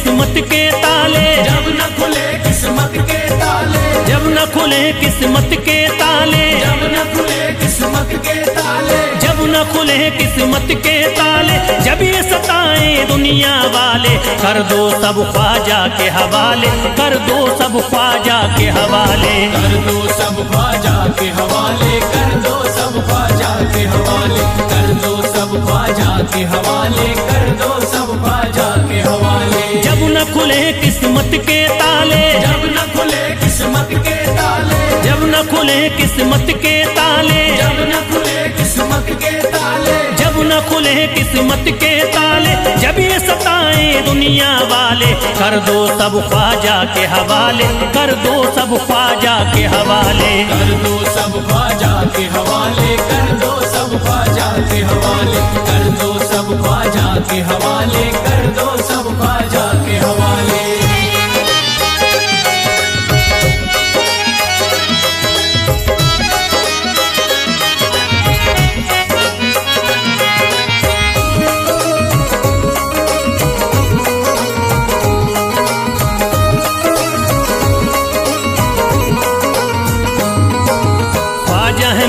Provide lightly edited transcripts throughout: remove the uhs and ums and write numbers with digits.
किस्मत के ताले, जब न खुले किस्मत के ताले, जब न खुले किस्मत के ताले, जब न खुले किस्मत के ताले, जब न खुले किस्मत के ताले, जब ये सताएं दुनिया वाले, कर दो सब ख्वाजा के हवाले, कर दो सब ख्वाजा के हवाले, कर दो सब ख्वाजा के हवाले, कर दो सब ख्वाजा के हवाले, कर दो सब ख्वाजा के हवाले, कर दो सब ख्वाजा के हवाले। जब न खुले किस्मत के ताले, जब न खुले किस्मत के ताले, जब न खुले किस्मत के ताले, जब न खुले किस्मत के ताले, जब न खुले किस्मत के ताले, जब ये सताएं दुनिया वाले, कर दो सब ख्वाजा के हवाले, कर दो सब ख्वाजा के हवाले, कर दो सब ख्वाजा के हवाले, कर दो सब ख्वाजा के हवाले, कर दो सब ख्वाजा के हवाले, कर दो सब ख्वाजा के हवाले।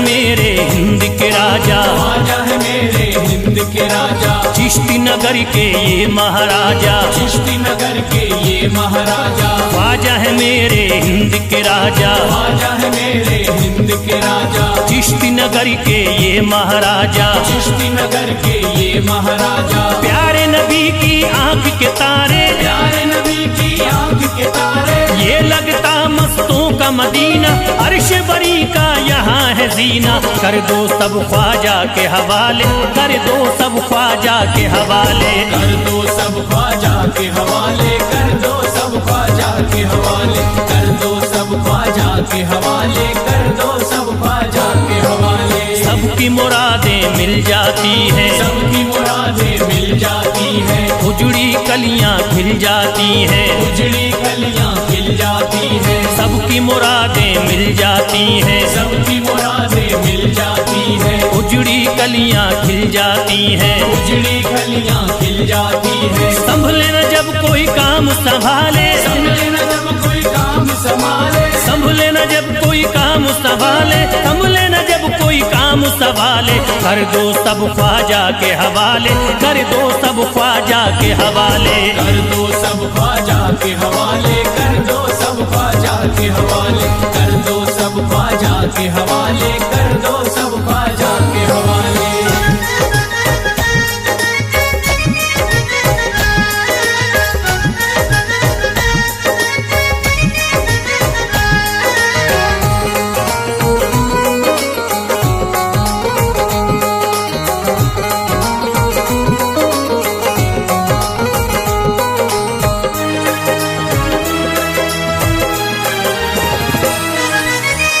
मेरे हिंद के राजा, ख्वाजा है मेरे हिंद के राजा, चिश्ती नगर के ये महाराजा, चिश्ती नगर के ये महाराजा, ख्वाजा है मेरे हिंद के राजा, ख्वाजा है मेरे हिंद के राजा, चिश्ती नगर के ये महाराजा, चिश्ती नगर के ये महाराजा, प्यारे नबी की आंख के तारे, प्यारे नबी की आंख के तारे, ये लगता मस्तों का मदीना, अर्श बरी का यहाँ है जीना, कर दो सब ख्वाजा के हवाले, कर दो सब ख्वाजा के हवाले, कर दो सब ख्वाजा के हवाले, कर दो सब ख्वाजा के हवाले, कर दो सब ख्वाजा के हवाले, कर दो सब ख्वाजा के हवाले। सबकी मुरादें मिल जाती हैं, सबकी मुरादें मिल जाती हैं, उजड़ी कलियां खिल जाती हैं, उजड़ी कलियां खिल जाती हैं, सबकी मुरादें मिल जाती हैं, सबकी मुरादें मिल जाती हैं, उजड़ी कलियां खिल जाती हैं, उजड़ी कलियां खिल जाती हैं। संभले न जब कोई काम संभाले, संभले न जब कोई काम संभाले, संभले न जब कोई काम संभाले, संभले न जब कोई काम संभाले, कर दो सब ख्वाजा के हवाले, कर दो सब ख्वाजा के हवाले, कर दो सब ख्वाजा के हवाले, कर दो सब ख्वाजा के हवाले, कर दो सब ख्वाजा के हवाले, कर दो सब ख्वाजा के हवाले।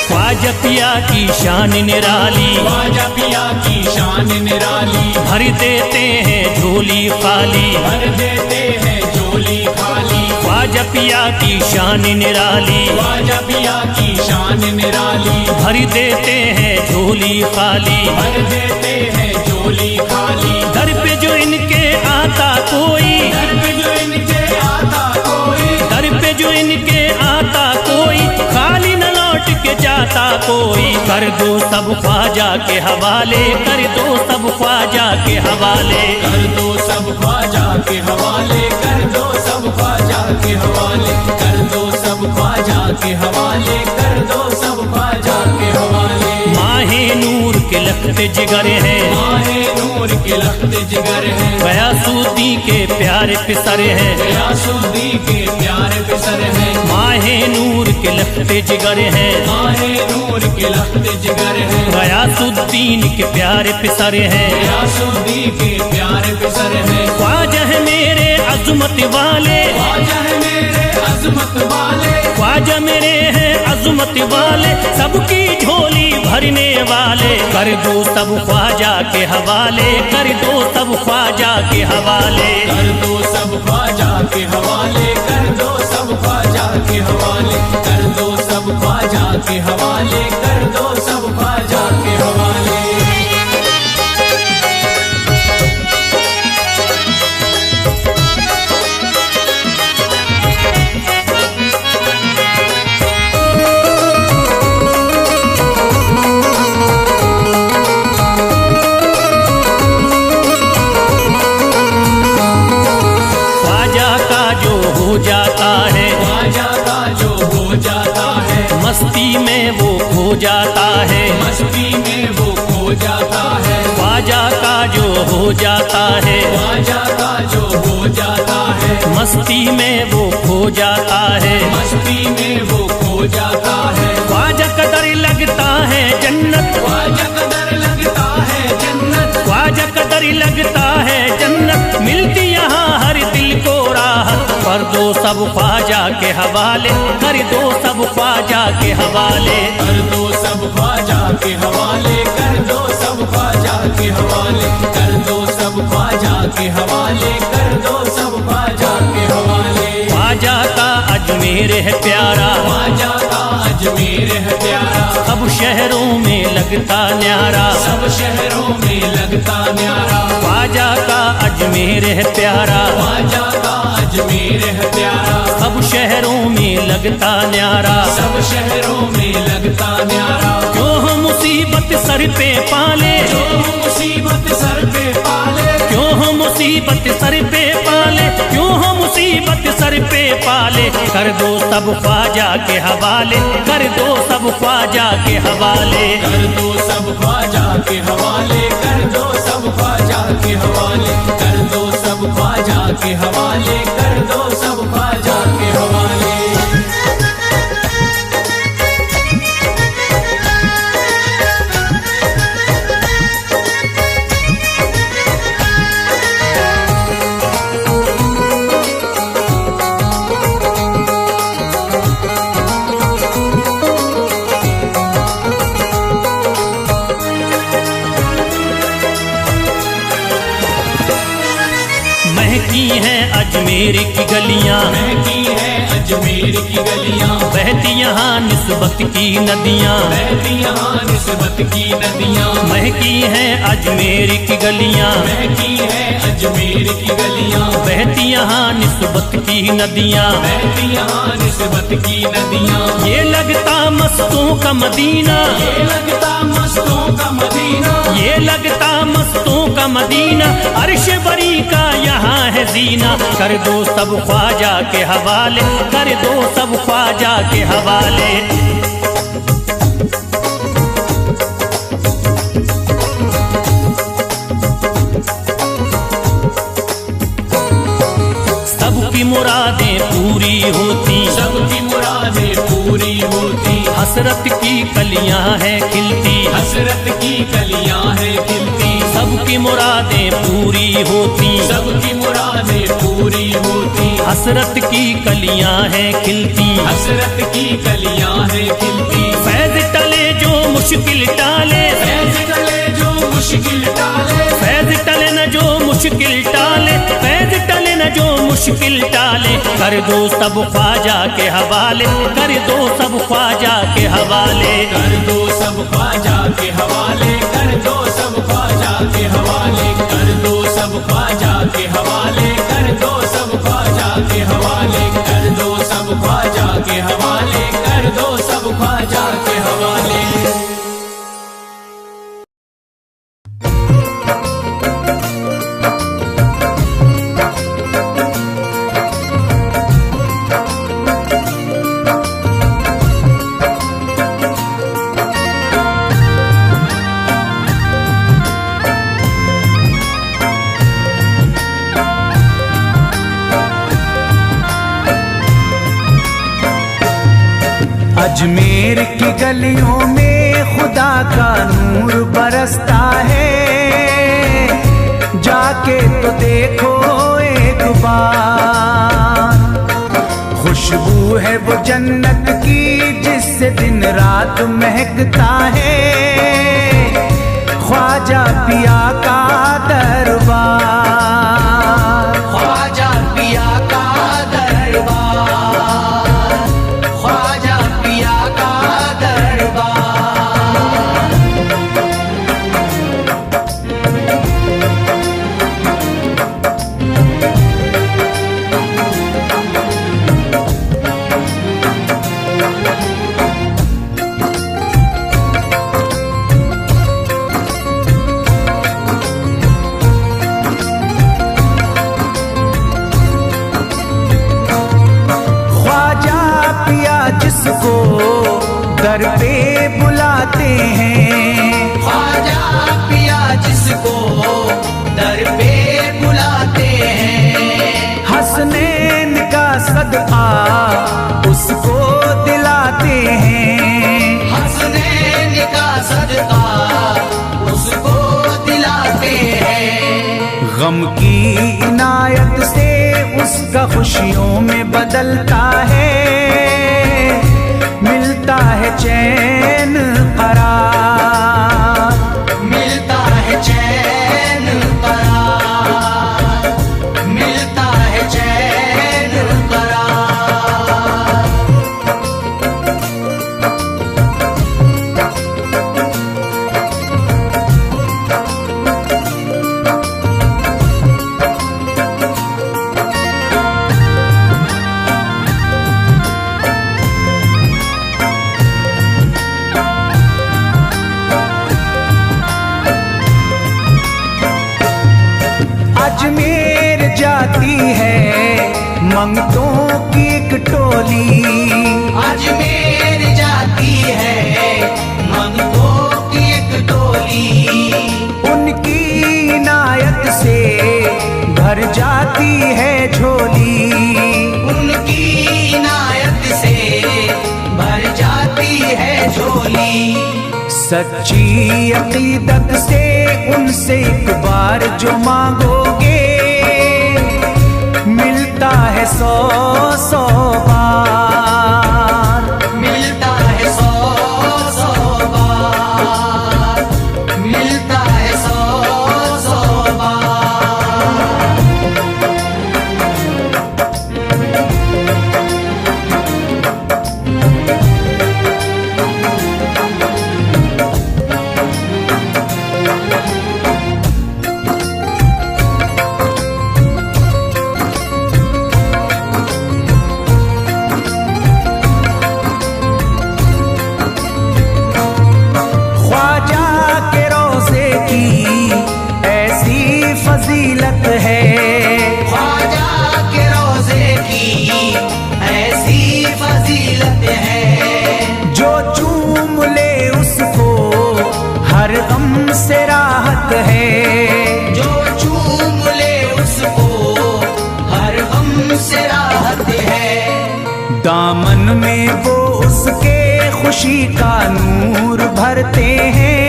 ख्वाजा पिया की शान निराली, ख्वाजा पिया की शान निराली, भर देते हैं झोली खाली, भर देते हैं झोली खाली, ख्वाजा पिया की शान निराली, ख्वाजा पिया की शान निराली, भर देते हैं झोली खाली, भर देते हैं झोली खाली, दर पे जो इनके आता कोई, दर पे जो इनके आता कोई, दर पे जो इनके आता कोई, खाली न लौट के जाता कोई, कर दो सब ख्वाजा के हवाले, कर दो सब ख्वाजा के हवाले, कर दो सब ख्वाजा के हवाले, कर दो सब ख्वाजा के हवाले, कर दो सब ख्वाजा के हवाले, कर दो सब ख्वाजा के हवाले। माहे नूर के लखते जिगर हैं, माहे नूर के लखते जिगर हैं, गयासुद्दीन के प्यारे पिसर हैं, गयासुद्दीन के प्यारे पिसर हैं, माहे नूर के लखते जिगर हैं, माहे नूर के लखते जिगर हैं, गयासुद्दीन के प्यारे पिसर हैं, गयासुद्दीन के प्यारे पिसर हैं। ख्वाजा है मेरे अज़मत वाले, ख्वाजा है मेरे अज़मत वाले, ख्वाजा मेरे हैं अज़मत वाले, सबकी झोली भरने वाले, कर दो सब ख्वाजा के हवाले, कर दो सब ख्वाजा के हवाले, कर दो सब ख्वाजा के हवाले, कर दो सब ख्वाजा के हवाले, कर दो सब ख्वाजा के हवाले, कर दो सब ख्वाजा के हवाले। जाता है, मस्ती में वो खो जाता है, मस्ती में वो खो जाता है, ख्वाजा का जो हो जाता है, ख्वाजा का जो हो जाता है, मस्ती में वो खो जाता है, मस्ती में वो खो जाता है, ख्वाजा कदर लगता है जन्नत, ख्वाजा कदर लगता है जन्नत, ख्वाजा कदर लगता है जन्नत, मिलती यहाँ हर दिल को राहत, कर दो सब ख्वाजा के हवाले, कर दो सब ख्वाजा के हवाले, कर दो सब ख्वाजा के हवाले, कर दो सब ख्वाजा के हवाले, कर दो सब ख्वाजा के हवाले, कर दो सब ख्वाजा के हवाले। ख्वाजा का अजमेर है प्यारा, ख्वाजा का अजमेर है प्यारा, सब शहरों में लगता न्यारा, सब शहरों में लगता न्यारा, ख्वाजा का अजमेर है प्यारा, ख्वाजा का अजमेर है प्यारा, सब शहरों में लगता न्यारा, सब शहरों में लगता न्यारा, क्यों हम मुसीबत सर पे पाले, जो मुसीबत सर पे पाले, क्यों हम मुसीबत सर पे पाले, क्यों हम मुसीबत सर पे पाले, कर दो सब ख्वाजा के हवाले, कर दो सब ख्वाजा के हवाले, कर दो सब ख्वाजा के हवाले, कर दो सब ख्वाजा के हवाले, कर दो सब ख्वाजा के हवाले, कर दो सब ख्वाजा के हवाले। महकी हैं अजमेर की गलियां, महकी है अजमेर की गलियां, बहती यहाँ निस्बत की नदियां, बहती यहाँ निस्बत की नदियां, महकी हैं अजमेर की गलियां, महकी है अजमेर की गलियां, बहती यहाँ निस्बत की नदियां, बहती यहाँ निस्बत की नदियां, ये लगता मस्तों का मदीना, ये लगता मस्तों का मदीना, ये लगता मस्तों का मदीना, अर्श बरी का यहाँ है जीना, कर दो सब ख्वाजा के हवाले, कर दो सब ख्वाजा के हवाले। सबकी मुरादें पूरी होती, सबकी मुरादें पूरी होती, हसरत की कलियां हैं खिलती, हसरत की कलियां हैं खिलती, सबकी मुरादें पूरी होती, सबकी मुरादें पूरी होती, हसरत की कलियां हैं खिलती, हसरत की कलियां हैं खिलती, फैज टले जो मुश्किल टाले, फैज टले जो मुश्किल टाले, फैज टले न जो मुश्किल टाले, फैज टले न जो मुश्किल टाले, कर दो सब ख्वाजा के हवाले, कर दो सब ख्वाजा के हवाले, कर दो सब ख्वाजा के हवाले, कर दो सब ख्वाजा के हवाले, कर दो सब ख्वाजा के हवाले, कर दो सब ख्वाजा के हवाले, कर दो सब ख्वाजा के हवाले, कर दो सब ख्वाजा के हवाले। अजमेर की गलियों में खुदा का नूर बरसता है, जाके तो देखो एक बार, खुशबू है वो जन्नत की जिससे दिन रात महकता है, ख्वाजा पिया का दरबार, ख्वाजा पिया का दरबार, ख्वाजा पिया का दरबार। जिसको दर पे बुलाते हैं, ख्वाजा पिया जिसको दर पे बुलाते हैं, हसनैन का सदका उसको दिलाते हैं, हसनैन का सदका उसको दिलाते हैं। गम की इनायत से उसका खुशियों में बदलता है, मिलता है चैन करार, मिलता है चैन करार, मिलता है चैन करार। अजमेर जाती है मंगतों की एक टोली, अजमेर जाती है मंगतों की एक टोली, उनकी इनायत से भर जाती है झोली, उनकी इनायत से भर जाती है झोली। सच्ची अकीदत से उनसे एक बार जो मांगोगे, मिलता है 100 बार, मिलता है 100 बार, मिलता है 100 बार। ख्वाजा के रोज़े की ऐसी फजीलत है, ख्वाजा के रोज़े की ऐसी फजीलत है, जो चूम ले उसको हर गम से राहत है, जो चूम ले उसको हर गम से राहत है। दामन में वो उसके खुशी का नूर भरते हैं,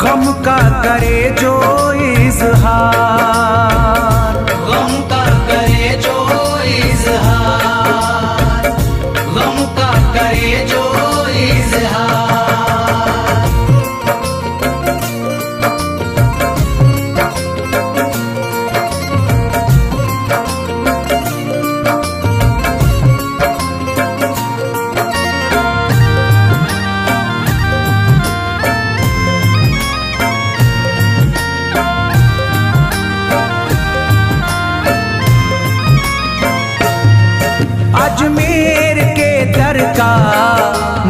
गम का करे जो इजहार, गम का करे जो इजहार, गम का करे जो इजहार। अजमेर के दर का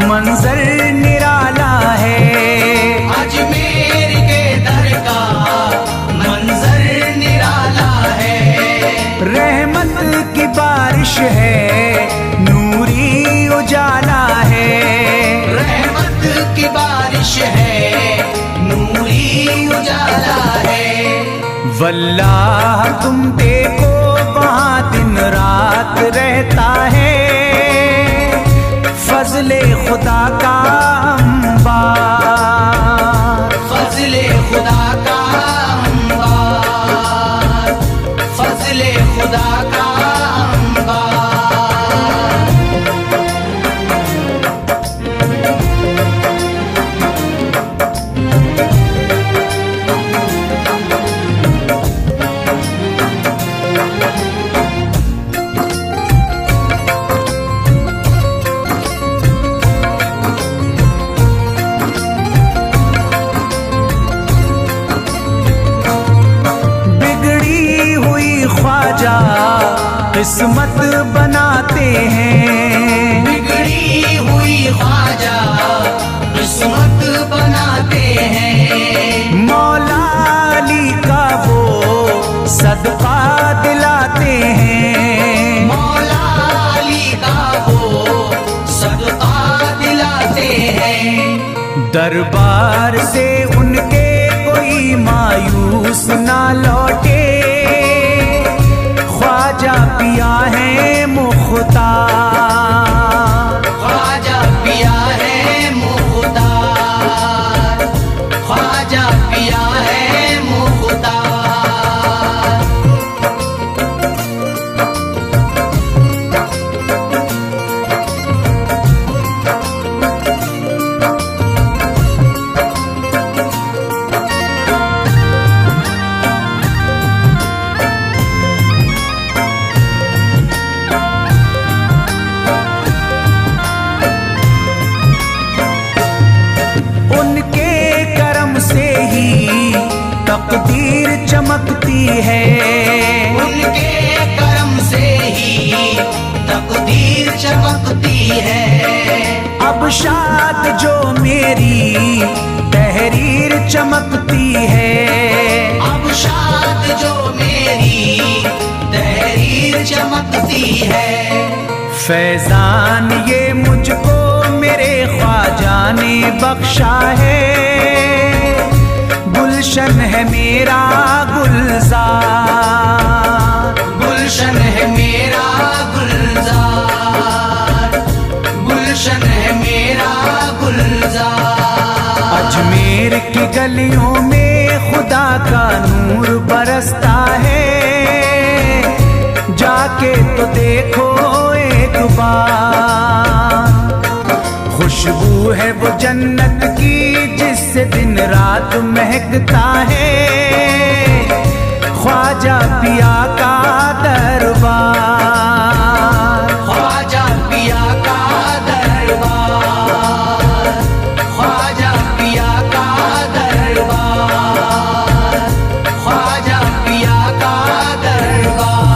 मंजर निराला है, अजमेर के दर का मंजर निराला है, रहमत की बारिश है, नूरी उजाला है, रहमत की बारिश है, नूरी उजाला है। वल्लाह तुम देखो वहाँ दिन रात रहता है, फजले खुदा का अंबार, फजले खुदा का अंबार, फजले खुदा का अंबार। दरबार से उनके कोई मायूस ना लौटे, ख्वाजा पिया है मुख्तार, ख्वाजा पिया है मुख्तार, ख्वाजा पिया है मुख्तार। उनके करम से ही तकदीर चमकती है, उनके करम से ही तकदीर चमकती है। अब शाद जो मेरी तहरीर चमकती है, अब शाद जो मेरी तहरीर चमकती है। फैजान ये मुझको मेरे ख्वाजा ने बख्शा है, गुलशन है मेरा गुलजार, गुलशन है मेरा गुलजार, गुलशन है मेरा गुलजार। अजमेर की गलियों में खुदा का नूर बरसता है, जाके तो देखो एक बार। खुशबू है वो जन्नत की जिससे दिन रात महकता है, ख्वाजा पिया का दरबार, ख्वाजा पिया का दरबार, ख्वाजा पिया का दरबार, ख्वाजा पिया का दरबार।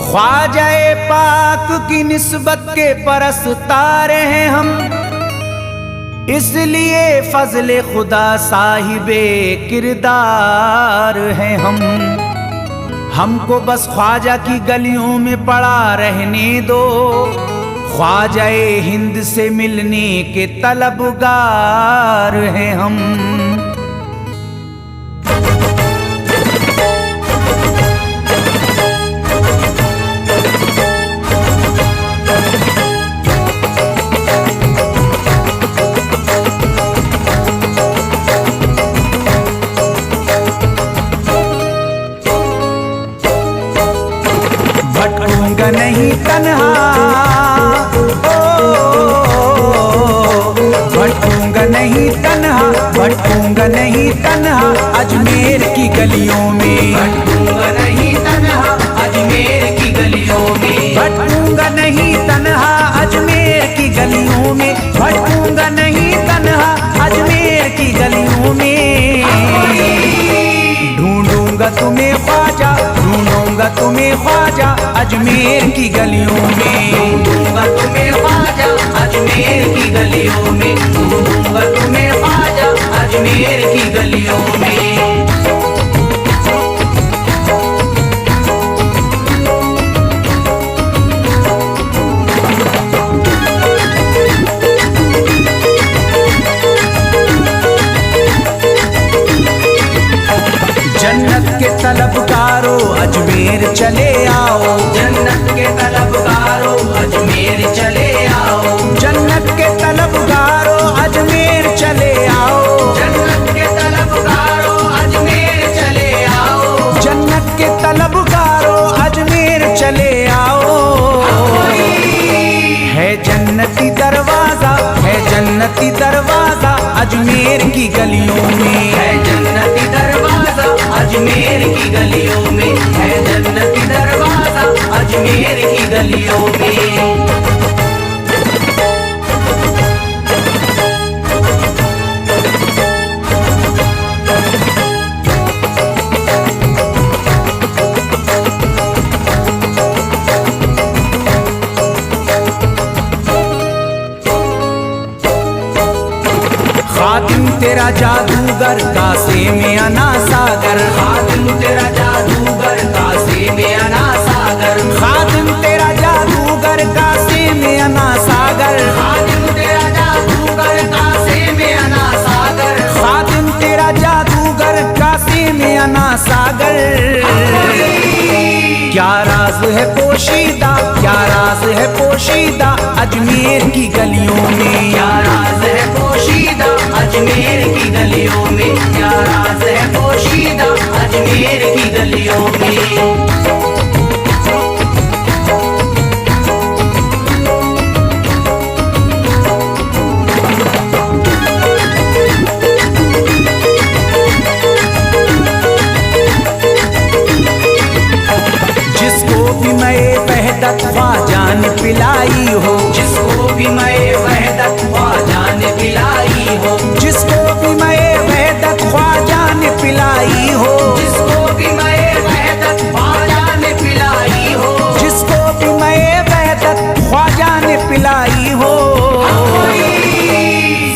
ख्वाजाए पाक की निस्बत के परस्तार हैं हम, इसलिए फजले खुदा साहिबे किरदार हैं हम। हमको बस ख्वाजा की गलियों में पड़ा रहने दो, ख्वाजाए हिंद से मिलने के तलबगार हैं हम। भटकूंगा नहीं तन्हा, भटकूंगा नहीं तन्हा, भटकूंगा नहीं तन्हा अजमेर की गलियों में, भटकूंगा नहीं तन्हा अजमेर की गलियों में, भटकूंगा नहीं तन्हा अजमेर की गलियों में, भटकूंगा नहीं तन्हा अजमेर की गलियों में। ढूंढूंगा तुम्हें ख्वाजा, ढूंढूंगा तुम्हें ख्वाजा अजमेर की गलियों में, ढूंढूंगा तुम्हें ख्वाजा अजमेर की गलियों में, ढूंढूंगा तुम्हें ख्वाजा अजमेर की गलियों में। जन्नत के तलबगारों अजमेर चले आओ, जन्नत के तलबगारों अजमेर चले आओ, जन्नत के तलबगारों अजमेर चले आओ, जन्नत के तलबगारों अजमेर चले आओ, जन्नत के तलबगारों अजमेर चले आओ। है जन्नती दरवाजा, है जन्नती दरवाजा अजमेर की गलियों में, है जन्नती दरवाजा अजमेर की गलियों में, है जन्नती दरवाजा अजमेर की गलियों में। खातिम तेरा जादूगर कासे में अना सागर, खातिम तेरा जादूगर कासे में पोशीदा, क्या राज है पोशीदा अजमेर की गलियों में। क्या राज है पोशीदा अजमेर की गलियों में, क्या राज है पोशीदा अजमेर की गलियों में। ख्वाजा ने पिलाई हो, जिसको भी मैं वहदत ख्वाजा ने पिलाई हो, जिसको भी मैं वहदत ख्वाजा ने पिलाई हो, जिसको भी मैं वहदत ख्वाजा ने पिलाई हो, जिसको भी मैं वहदत ख्वाजा ने पिलाई हो।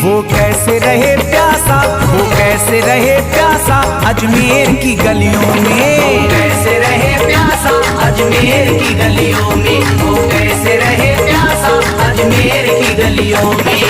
वो कैसे रहे प्यासा, वो कैसे रहे प्यासा अजमेर की गलियों में। कैसे रहे प्यासा अजमेर की गलियों में, वो कैसे रहे प्यासा अजमेर की गलियों में।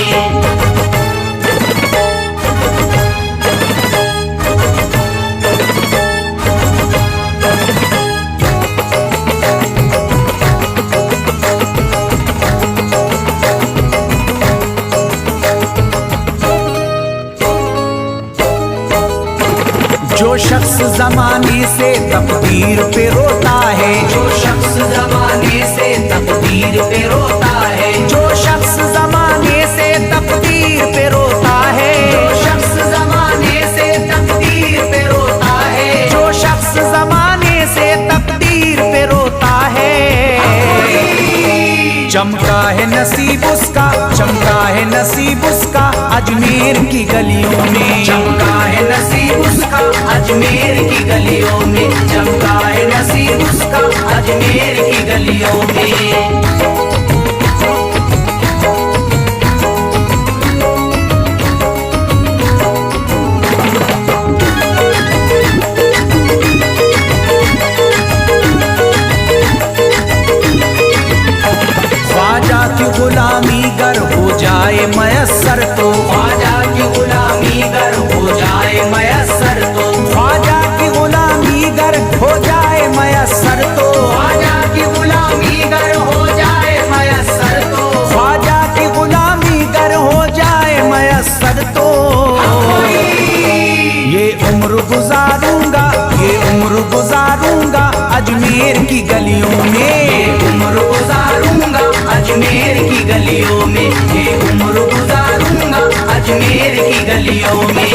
जो शख्स ज़माने से तकदीर पे रोता है, जो शख्स ज़माने से तकदीर पे रोता है, जो शख्स ज़माने से तकदीर पे रोता है, जो शख्स ज़माने से तकदीर पे रोता है, जो शख्स ज़माने से तकदीर पे रोता है। चमका है नसीब उसका, चमका है नसीब उसका अजमेर की गलियों में। चमका है नसीब उसका अजमेर की गलियों में, चमका है नसीब उसका अजमेर की गलियों में। ख्वाजा की गुलामी गर हो जाए मयस्सर तो, ख्वाजा की गुलामी गर हो जाए मयस्सर तो, ख्वाजा की गुलामी गर हो जाए मयस्सर तो, ख्वाजा की गुलामी गर हो जाए मयस्सर तो, ख्वाजा की गुलामी गर हो जाए मयस्सर तो। ये उम्र गुजारूंगा, ये उम्र गुजारूंगा अजमेर की गलियों में। उम्र गुजारूंगा अजमेर की गलियों में, ये उम्र गुजारूंगा अजमेर की गलियों में।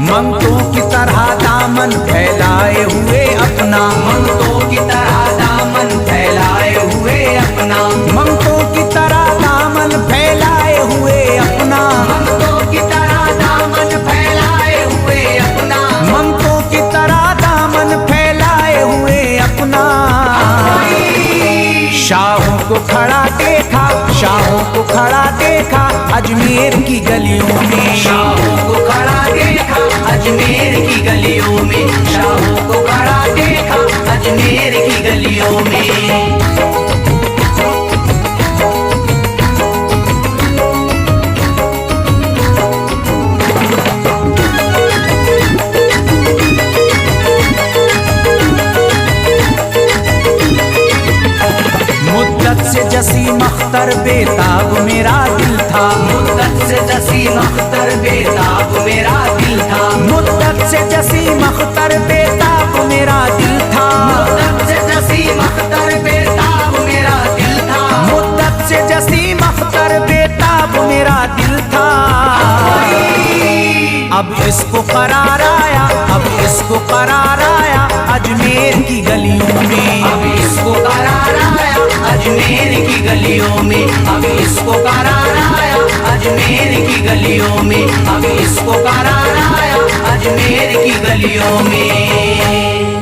मंगतों की तरह दामन फैलाए हुए अपना, मंगतों की तरह दामन फैलाए हुए अपना, मंगतों की तरह दामन फैलाए हुए अपना, मंगतों की तरह दामन फैलाए हुए अपना, मंगतों की तरह दामन फैलाए हुए अपना। शाहों को खड़ा देखा, शाहों को खड़ा देखा अजमेर की गलियों में। शाहों को खड़ा देखा अजमेर की गलियों में, शाहों को खड़ा देखा अजमेर की गलियों में। मुद्दत से जसीम अख्तर बेताब मेरा दिल था, मुद्दत से जसीम अख्तर बेताब मेरा दिल था, मुद्दत से जसीम अख्तर बेताब मेरा दिल था, मुद्दत से जसीम अख्तर बेताब मेरा दिल था, मुद्दत से जसीम अख्तर बेताब मेरा दिल था। अब इसको करार आया, अब इसको करार आया अजमेर की गलियों में। अब इसको करार आया अजमेर की गलियों में, अब इसको करार आया अजमेर की गलियों में, अब इसको करार आया अजमेर की गलियों में।